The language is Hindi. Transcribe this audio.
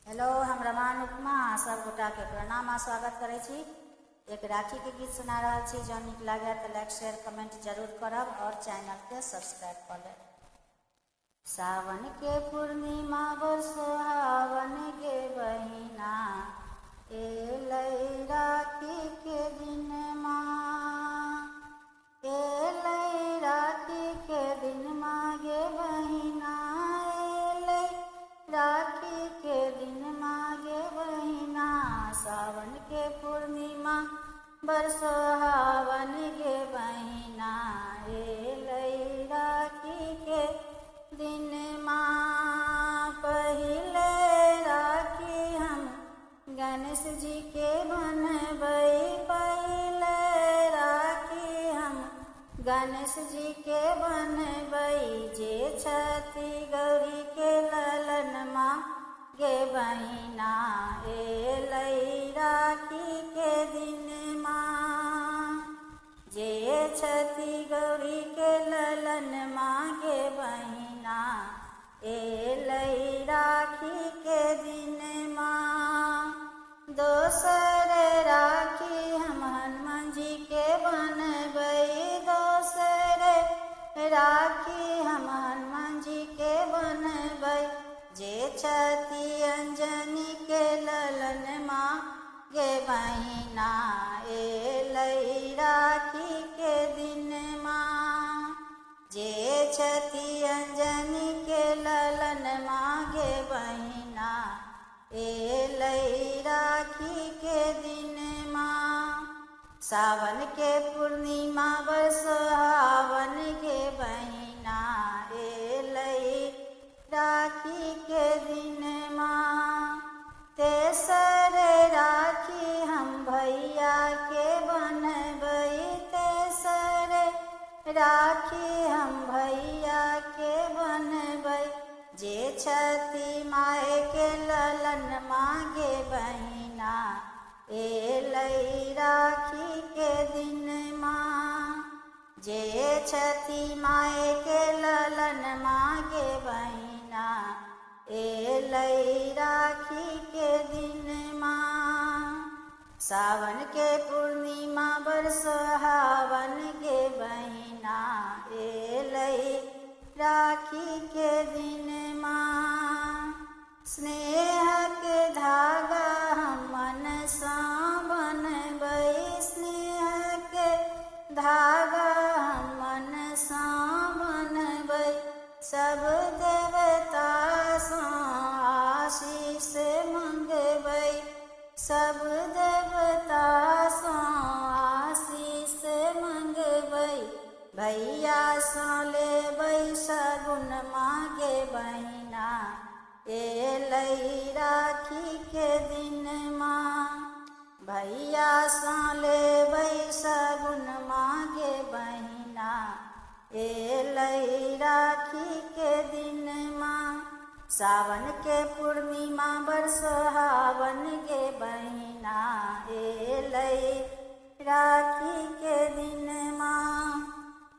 हेलो, हम रमान उपमा सब गोटा के प्रणाम आ स्वागत करे छी। एक राखी के गीत सुना रहा छी। जो निक लगे तो लाइक शेयर कमेंट जरूर करब और चैनल के सब्सक्राइब कर लेब। सावन के पूर्णिमा बर सुहावन गे बहिना, एलै राखी के दिन माँ, एलै राखी के दिन माँ गे बहिना, एलै राखी के दिन माँ गे बहिना। सावन के पूर्णिमा बर सुहावन गे बहिना, एलै राखी के दिन माँ। पहिले राखी हम गणेश जी के बनबै, पहिले राखी हम गणेश जी के बनबै। जे छठी गौरी के ललन माँ गे बहिना, एलै राखी के दिन माँ। जे छठी गौरी के ललन माँ गे बहिना, एलै राखी के दिन माँ। दोसर राखी हम हनुमान जी के बनबै, दोसर राखी हम हनुमान जी के बनबै। जे छठी अंजनी के ललन माँ गे बहिना, एलै राखी के दिन माँ। जे छठी अंजनी के ललन माँ गे बहिना, एलै राखी के दिन माँ। सावन के पूर्णिमा बर सुहावन गे बहिना, एलै राखी के दिन माँ। तेसर राखी हम भैया के बनबै, तेसर राखी हम भैया के बनबै। जे छठी माय के ललन माँ गे बहिना, एलै राखी के दिन माँ। जे छठी माय के ललन माँ गे बहिना, एलै राखी के दिन माँ। सावन के पूर्णिमा बर सुहावन गे बहिना, एलै राखी के दिन माँ। स्नेह के धागा हम मन सँ बनबै, स्नेह के धागा हम मन सँ बनबै। सब देवता सँ आशीष मंगबै, सब देवता सँ आशीष मंगबै। भैया सँ लेबै सगुन माँ गे बहिना, एलै राखी के दिन माँ। भैया सँ लेबै सगुन माँ गे बहिना, एलै राखी के दिन माँ। सावन के पूर्णिमा बर सुहावन गे बहिना, एलै राखी के दिन